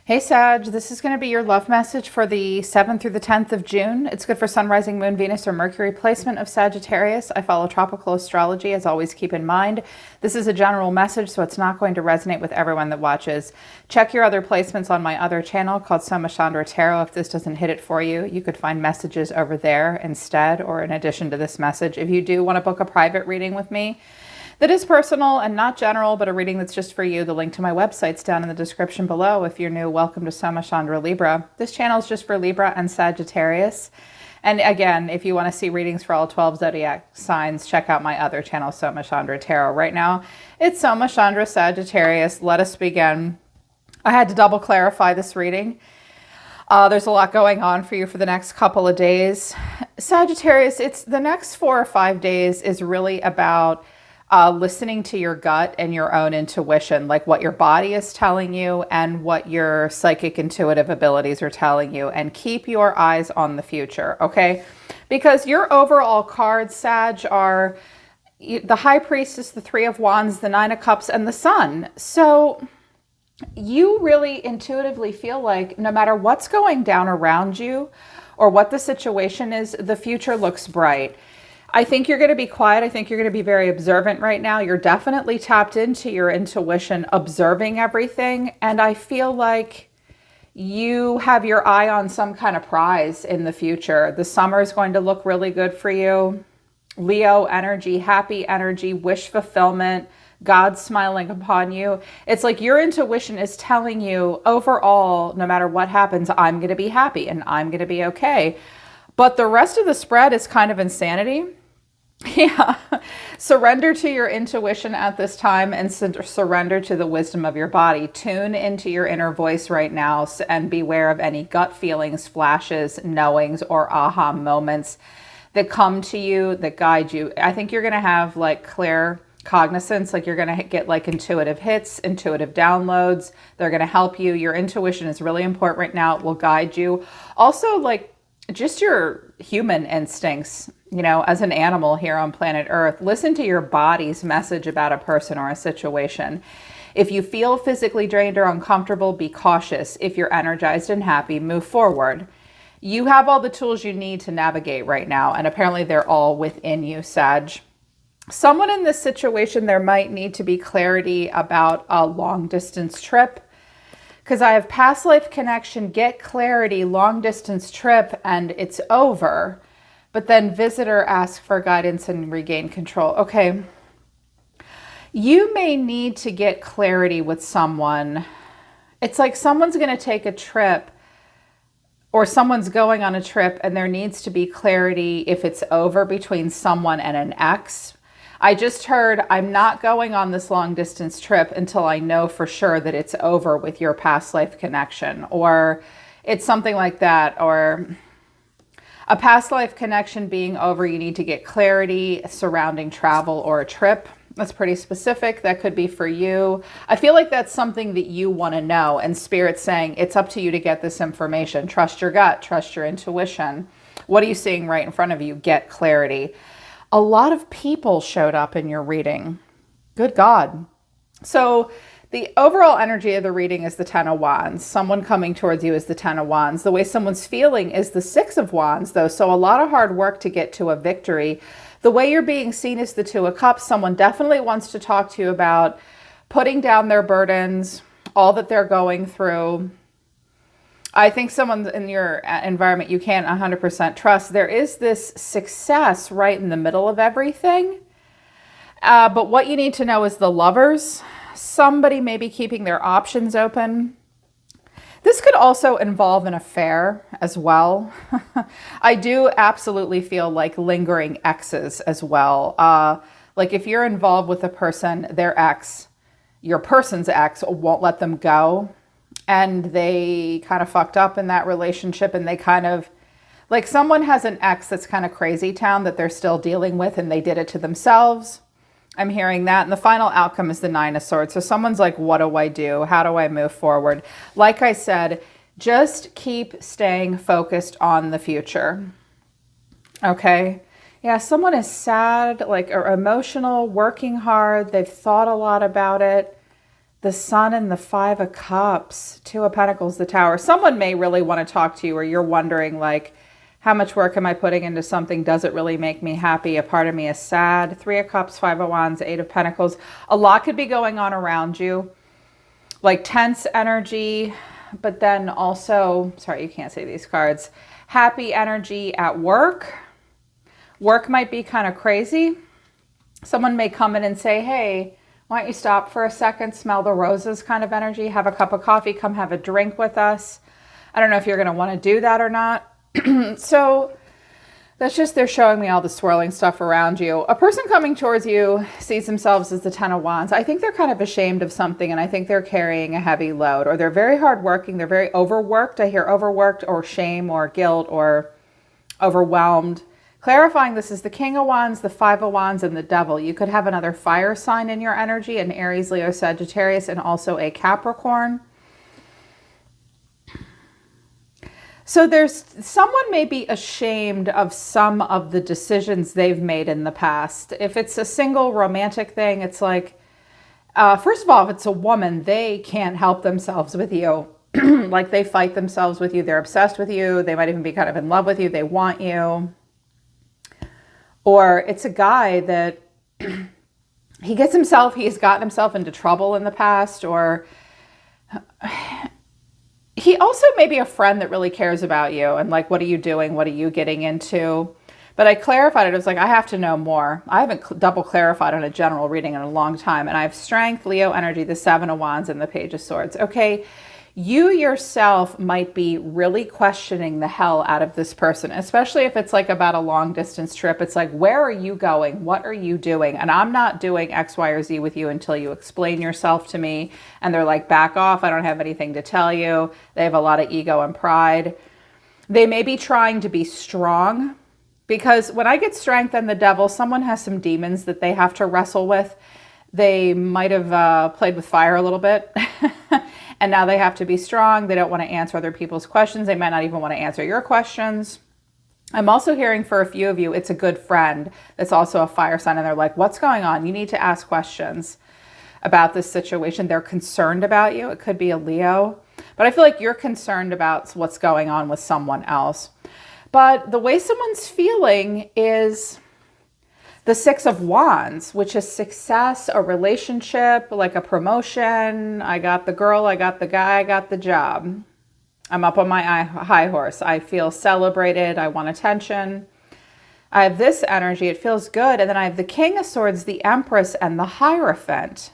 Hey Sag, this is going to be your love message for the 7th through the 10th of June. It's good for Sun, Rising, Moon, Venus, or Mercury placement of Sagittarius. I follow tropical astrology, as always keep in mind. This is a general message, so it's not going to resonate with everyone that watches. Check your other placements on my other channel called Soma Chandra Tarot. If this doesn't hit it for you, you could find messages over there instead or in addition to this message. If you do want to book a private reading with me, that is personal and not general, but a reading that's just for you. The link to my website's down in the description below. If you're new, welcome to Soma Chandra Libra. This channel is just for Libra and Sagittarius. And again, if you want to see readings for all 12 zodiac signs, check out my other channel, Soma Chandra Tarot. Right now, it's Soma Chandra Sagittarius. Let us begin. I had to double clarify this reading. There's a lot going on for you for the next couple of days. Sagittarius, it's the next 4 or 5 days is really about listening to your gut and your own intuition, like what your body is telling you and what your psychic intuitive abilities are telling you, and keep your eyes on the future, okay? Because your overall cards, Sag, are the High Priestess, the Three of Wands, the Nine of Cups, and the Sun. So you really intuitively feel like no matter what's going down around you or what the situation is, the future looks bright. I think you're going to be quiet. I think you're going to be very observant right now. You're definitely tapped into your intuition, observing everything. And I feel like you have your eye on some kind of prize in the future. The summer is going to look really good for you. Leo energy, happy energy, wish fulfillment, God smiling upon you. It's like your intuition is telling you overall, no matter what happens, I'm going to be happy and I'm going to be okay. But the rest of the spread is kind of insanity. Yeah. Surrender to your intuition at this time and surrender to the wisdom of your body. Tune into your inner voice right now and beware of any gut feelings, flashes, knowings, or aha moments that come to you, that guide you. I think you're going to have like clear cognizance, like you're going to get like intuitive hits, intuitive downloads. They're going to help you. Your intuition is really important right now. It will guide you. Also, like just your human instincts. You know, as an animal here on planet Earth, listen to your body's message about a person or a situation. If you feel physically drained or uncomfortable, be cautious. If you're energized and happy, move forward. You have all the tools you need to navigate right now, and apparently they're all within you, Sag. Someone in this situation, there might need to be clarity about a long distance trip, because I have past life connection, get clarity, long distance trip, and it's over. But then visitor asks for guidance and regain control. Okay. You may need to get clarity with someone. It's like someone's going to take a trip or someone's going on a trip and there needs to be clarity if it's over between someone and an ex. I just heard I'm not going on this long distance trip until I know for sure that it's over with your past life connection, or it's something like that, or a past life connection being over, you need to get clarity surrounding travel or a trip. That's pretty specific. That could be for you. I feel like that's something that you want to know. And Spirit's saying it's up to you to get this information. Trust your gut. Trust your intuition. What are you seeing right in front of you? Get clarity. A lot of people showed up in your reading. Good God. So the overall energy of the reading is the Ten of Wands. Someone coming towards you is the Ten of Wands. The way someone's feeling is the Six of Wands, though. So a lot of hard work to get to a victory. The way you're being seen is the Two of Cups. Someone definitely wants to talk to you about putting down their burdens, all that they're going through. I think someone in your environment you can't 100% trust. There is this success right in the middle of everything. But what you need to know is the Lovers. Somebody may be keeping their options open. This could also involve an affair as well. I do absolutely feel like lingering exes as well. Like if you're involved with a person, their ex, your person's ex won't let them go. And they kind of fucked up in that relationship, and they kind of, like someone has an ex that's kind of crazy town that they're still dealing with, and they did it to themselves. I'm hearing that. And the final outcome is the Nine of Swords. So someone's like, what do I do? How do I move forward? Like I said, just keep staying focused on the future. Okay. Yeah. Someone is sad, like, or emotional, working hard. They've thought a lot about it. the Sun and the Five of Cups, Two of Pentacles, the Tower. Someone may really want to talk to you, or you're wondering like, how much work am I putting into something? Does it really make me happy? A part of me is sad. Three of Cups, Five of Wands, Eight of Pentacles. A lot could be going on around you, like tense energy, but then also, sorry, you can't see these cards, happy energy at work. Work might be kind of crazy. Someone may come in and say, hey, why don't you stop for a second, smell the roses kind of energy, have a cup of coffee, come have a drink with us. I don't know if you're going to want to do that or not. So that's just, they're showing me all the swirling stuff around you. A person coming towards you sees themselves as the Ten of Wands. I think they're kind of ashamed of something, and I think they're carrying a heavy load, or they're very hardworking. They're very overworked. I hear overworked or shame or guilt or overwhelmed. Clarifying, this is the King of Wands, the Five of Wands, and the Devil. You could have another fire sign in your energy, an Aries, Leo, Sagittarius, and also a Capricorn. So there's someone may be ashamed of some of the decisions they've made in the past. If it's a single romantic thing, it's like, first of all, if it's a woman, they can't help themselves with you. Like they fight themselves with you. They're obsessed with you. They might even be kind of in love with you. They want you. Or it's a guy that he's gotten himself into trouble in the past, or he also may be a friend that really cares about you and like, what are you doing? What are you getting into? But I clarified it. It was like, I have to know more. I haven't double clarified on a general reading in a long time. And I have Strength, Leo energy, the Seven of Wands, and the Page of Swords. Okay. You yourself might be really questioning the hell out of this person, especially if it's like about a long distance trip. It's like, where are you going? What are you doing? And I'm not doing X, Y, or Z with you until you explain yourself to me. And they're like, back off. I don't have anything to tell you. They have a lot of ego and pride. They may be trying to be strong, because when I get Strength and the Devil, someone has some demons that they have to wrestle with. They might have played with fire a little bit. And now they have to be strong. They don't want to answer other people's questions. They might not even want to answer your questions. I'm also hearing for a few of you, it's a good friend that's also a fire sign. And they're like, what's going on? You need to ask questions about this situation. They're concerned about you. It could be a Leo. But I feel like you're concerned about what's going on with someone else. But the way someone's feeling is the Six of Wands, which is success, a relationship, like a promotion. I got the girl, I got the guy, I got the job. I'm up on my high horse. I feel celebrated. I want attention. I have this energy. It feels good. And then I have the King of Swords, the Empress, and the Hierophant.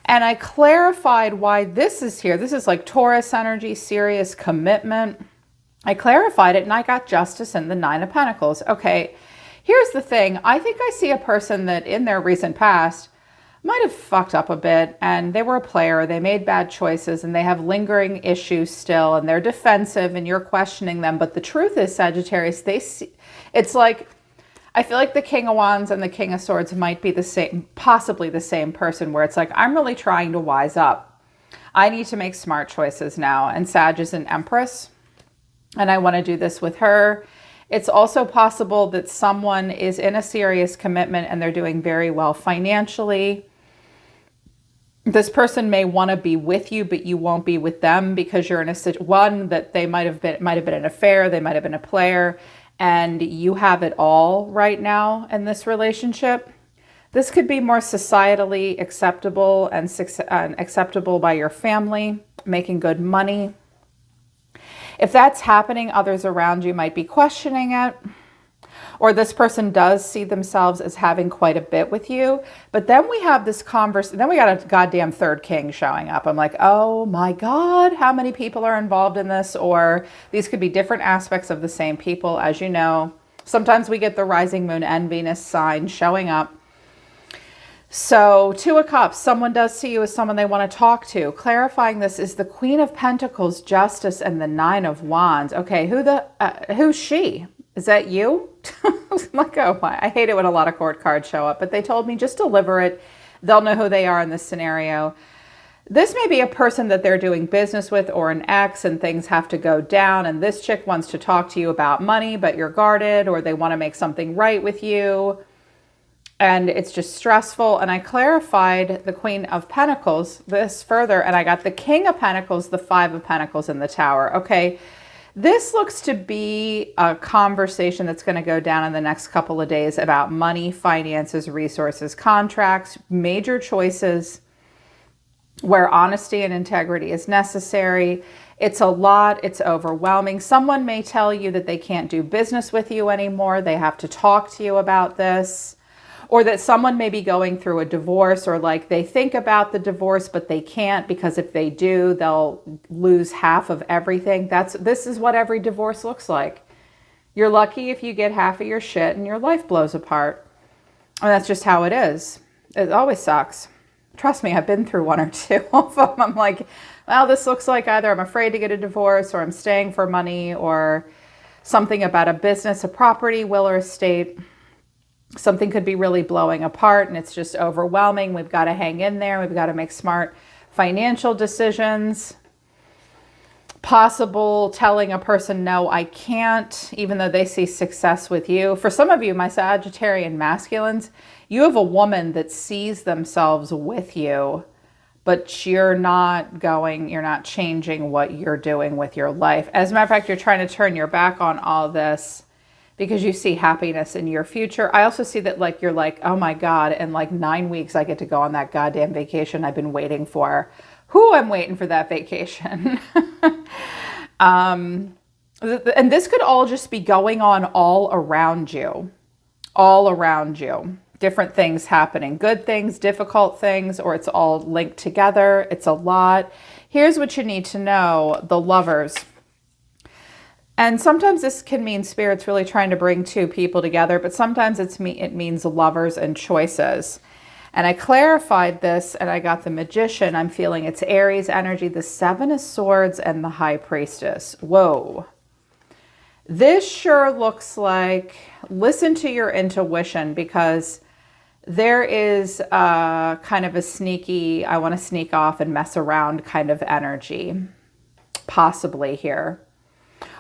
And I clarified why this is here. This is like Taurus energy, serious commitment. I clarified it, and I got Justice and the Nine of Pentacles. Okay. Here's the thing. I think I see a person that in their recent past might have fucked up a bit, and they were a player. They made bad choices, and they have lingering issues still, and they're defensive, and you're questioning them. But the truth is, Sagittarius, it's like, I feel like the King of Wands and the King of Swords might be the same, possibly the same person, where it's like, I'm really trying to wise up. I need to make smart choices now. And Sag is an Empress, and I want to do this with her. It's also possible that someone is in a serious commitment and they're doing very well financially. This person may want to be with you, but you won't be with them because you're in a one that they might have been an affair. They might have been a player, and you have it all right now in this relationship. This could be more societally acceptable and acceptable by your family, making good money. If that's happening, others around you might be questioning it. Or this person does see themselves as having quite a bit with you. But then we have this conversation. Then we got a goddamn third king showing up. I'm like, oh my God, how many people are involved in this? Or these could be different aspects of the same people. As you know, sometimes we get the rising moon and Venus sign showing up. So Two of Cups, someone does see you as someone they want to talk to. Clarifying this is the Queen of Pentacles, Justice, and the Nine of Wands. Okay, who's she? Is that you? I'm like, oh my, I hate it when a lot of court cards show up, but they told me just deliver it. They'll know who they are in this scenario. This may be a person that they're doing business with, or an ex, and things have to go down, and this chick wants to talk to you about money, but you're guarded, or they want to make something right with you. and it's just stressful. And I clarified the Queen of Pentacles this further, and I got the King of Pentacles, the Five of Pentacles in the Tower. Okay, this looks to be a conversation that's going to go down in the next couple of days about money, finances, resources, contracts, major choices where honesty and integrity is necessary. It's a lot. It's overwhelming. Someone may tell you that they can't do business with you anymore. They have to talk to you about this. Or that someone may be going through a divorce, or like they think about the divorce, but they can't, because if they do, they'll lose half of everything. This is what every divorce looks like. You're lucky if you get half of your shit and your life blows apart. And that's just how it is. It always sucks. Trust me, I've been through one or two of them. I'm like, well, this looks like either I'm afraid to get a divorce, or I'm staying for money, or something about a business, a property, will, or estate. Something could be really blowing apart and it's just overwhelming. We've got to hang in there. We've got to make smart financial decisions. Possible telling a person, no, I can't, even though they see success with you. For some of you, my Sagittarian masculines, you have a woman that sees themselves with you, but you're not changing what you're doing with your life. As a matter of fact, you're trying to turn your back on all this because you see happiness in your future. I also see that like you're like, oh my God, in like 9 weeks I get to go on that goddamn vacation I've been waiting for. I'm waiting for that vacation. And this could all just be going on all around you. All around you. Different things happening. Good things, difficult things, or it's all linked together. It's a lot. Here's what you need to know. The Lovers. And sometimes this can mean Spirit's really trying to bring two people together, but sometimes it means lovers and choices. And I clarified this and I got the Magician. I'm feeling it's Aries energy, the Seven of Swords, and the High Priestess. Whoa. This sure looks like, listen to your intuition, because there is kind of a sneaky, I want to sneak off and mess around kind of energy, possibly here.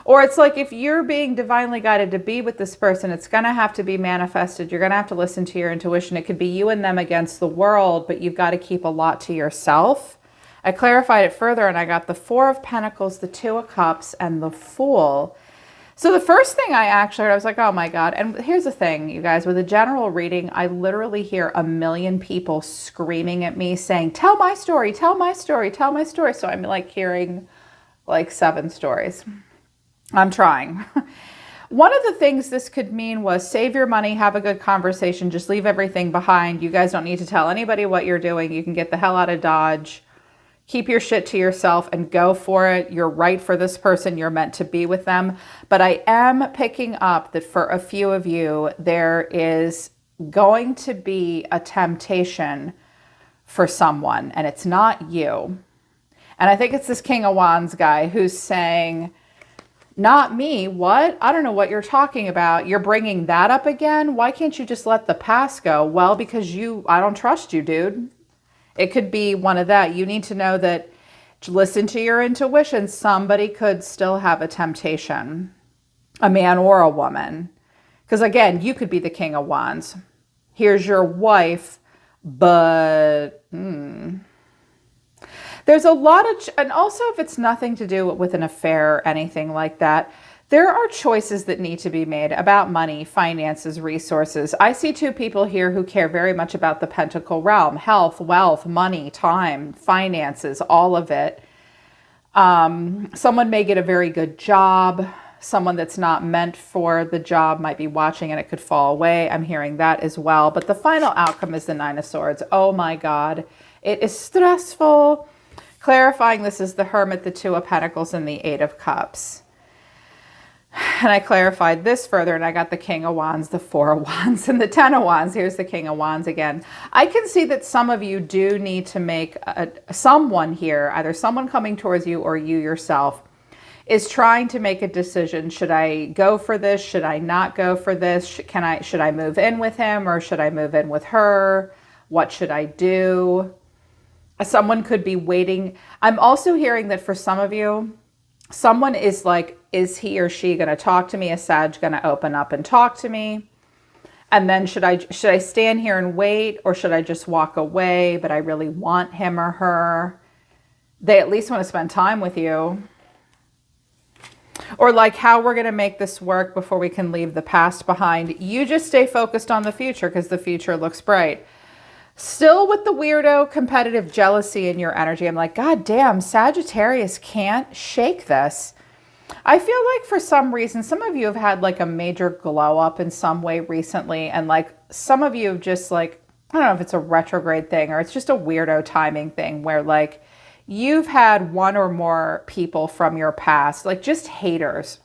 Or it's like if you're being divinely guided to be with this person, it's going to have to be manifested. You're going to have to listen to your intuition. It could be you and them against the world, but you've got to keep a lot to yourself. I clarified it further and I got the Four of Pentacles, the Two of Cups, and the Fool. So the first thing I actually heard, I was like, oh my God. And here's the thing, you guys, with a general reading, I literally hear a million people screaming at me saying, tell my story, tell my story, tell my story. So I'm like hearing like 7 stories. I'm trying. One of the things this could mean was save your money, have a good conversation, just leave everything behind. You guys don't need to tell anybody what you're doing. You can get the hell out of Dodge. Keep your shit to yourself and go for it. You're right for this person. You're meant to be with them. But I am picking up that for a few of you, there is going to be a temptation for someone, and it's not you. And I think it's this King of Wands guy who's saying, not me. What? I don't know what you're talking about. You're bringing that up again? Why can't you just let the past go? Well, because I don't trust you, dude. It could be one of that. You need to know that, listen to your intuition. Somebody could still have a temptation, a man or a woman. Because again, you could be the King of Wands. Here's your wife, but there's a lot of, and also if it's nothing to do with an affair or anything like that, there are choices that need to be made about money, finances, resources. I see 2 people here who care very much about the Pentacle realm: health, wealth, money, time, finances, all of it. Someone may get a very good job. Someone that's not meant for the job might be watching and it could fall away. I'm hearing that as well. But the final outcome is the Nine of Swords. Oh my God. It is stressful. Clarifying, this is the Hermit, the Two of Pentacles, and the Eight of Cups. And I clarified this further and I got the King of Wands, the Four of Wands, and the Ten of Wands. Here's the King of Wands again. I can see that some of you do need to make someone here, either someone coming towards you or you yourself, is trying to make a decision. Should I go for this? Should I not go for this? Should I move in with him or should I move in with her? What should I do? Someone could be waiting. I'm also hearing that for some of you, someone is like, is he or she going to talk to me? Is Sag going to open up and talk to me? And then should I stand here and wait, or should I just walk away, but I really want him or her? They at least want to spend time with you. Or like how we're going to make this work before we can leave the past behind. You just stay focused on the future because the future looks bright. Still with the weirdo competitive jealousy in your energy. I'm like, God damn, Sagittarius can't shake this. I feel like for some reason, some of you have had like a major glow up in some way recently. And like some of you have just like, I don't know if it's a retrograde thing or it's just a weirdo timing thing where like you've had one or more people from your past, like just haters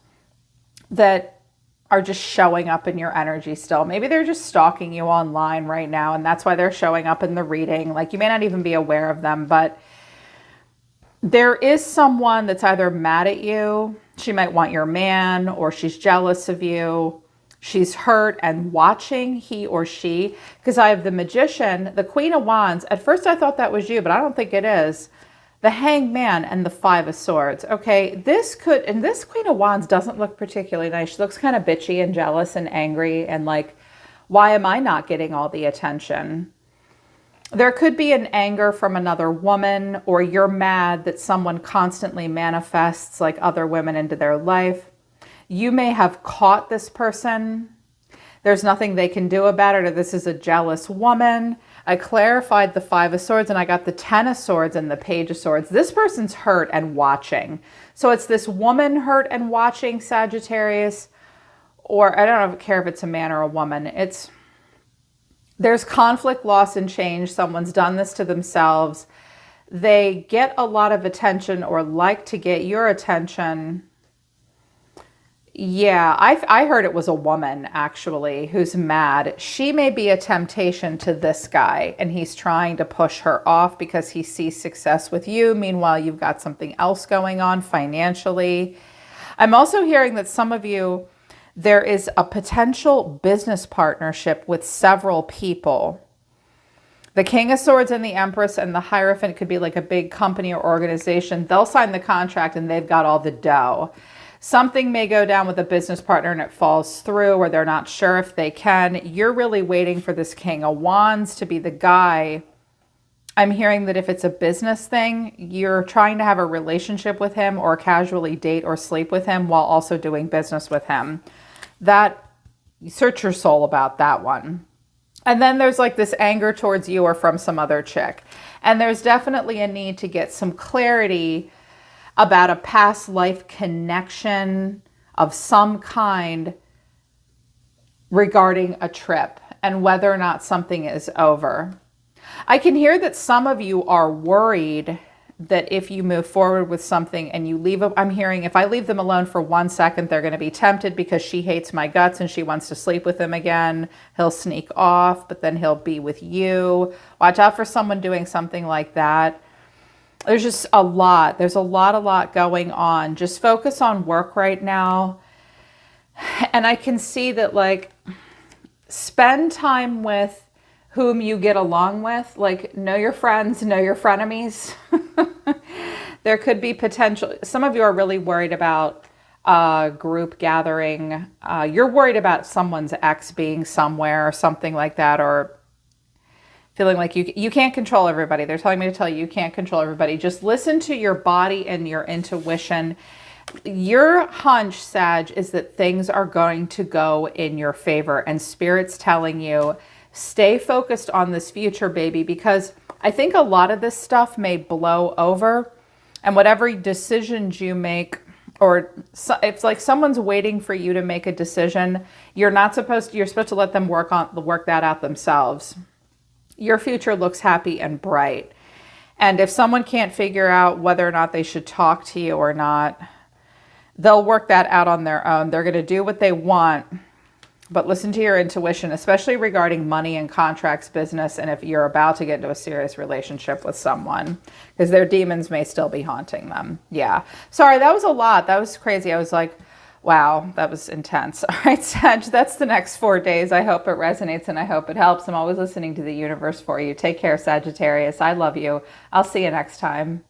that are just showing up in your energy still. Maybe they're just stalking you online right now and that's why they're showing up in the reading. Like you may not even be aware of them, but there is someone that's either mad at you. She might want your man, or she's jealous of you. She's hurt and watching, he or she, because I have the Magician, the Queen of Wands. At first I thought that was you, but I don't think it is. The Hanged Man and the Five of Swords. Okay, this Queen of Wands doesn't look particularly nice. She looks kind of bitchy and jealous and angry and like, why am I not getting all the attention? There could be an anger from another woman, or you're mad that someone constantly manifests like other women into their life. You may have caught this person. There's nothing they can do about it, or this is a jealous woman. I clarified the Five of Swords and I got the Ten of Swords and the Page of Swords. This person's hurt and watching. So it's this woman hurt and watching, Sagittarius, or I don't care if it's a man or a woman. There's conflict, loss, and change. Someone's done this to themselves. They get a lot of attention or like to get your attention. Yeah, I heard it was a woman, actually, who's mad. She may be a temptation to this guy, and he's trying to push her off because he sees success with you. Meanwhile, you've got something else going on financially. I'm also hearing that some of you, there is a potential business partnership with several people. The King of Swords and the Empress and the Hierophant could be like a big company or organization. They'll sign the contract and they've got all the dough. Something may go down with a business partner and it falls through, or they're not sure if they can. You're really waiting for this King of Wands to be the guy. I'm hearing that if it's a business thing, you're trying to have a relationship with him or casually date or sleep with him while also doing business with him. Search your soul about that one. And then there's like this anger towards you or from some other chick. And there's definitely a need to get some clarity about a past life connection of some kind regarding a trip and whether or not something is over. I can hear that some of you are worried that if you move forward with something and you leave, I'm hearing if I leave them alone for 1 second, they're going to be tempted because she hates my guts and she wants to sleep with him again. He'll sneak off, but then he'll be with you. Watch out for someone doing something like that. There's just a lot. There's a lot going on. Just focus on work right now. And I can see that like spend time with whom you get along with, like know your friends, know your frenemies. There could be potential. Some of you are really worried about a group gathering. You're worried about someone's ex being somewhere or something like that, or feeling like you can't control everybody. They're telling me to tell you can't control everybody. Just listen to your body and your intuition. Your hunch, Sag, is that things are going to go in your favor, and Spirit's telling you stay focused on this future, baby, because I think a lot of this stuff may blow over, and whatever decisions you make, or it's like someone's waiting for you to make a decision. You're supposed to let them work that out themselves. Your future looks happy and bright. And if someone can't figure out whether or not they should talk to you or not, they'll work that out on their own. They're going to do what they want. But listen to your intuition, especially regarding money and contracts, business, and if you're about to get into a serious relationship with someone, because their demons may still be haunting them. Yeah. Sorry, that was a lot. That was crazy. I was like, wow, that was intense. All right, Sag, that's the next 4 days. I hope it resonates and I hope it helps. I'm always listening to the universe for you. Take care, Sagittarius. I love you. I'll see you next time.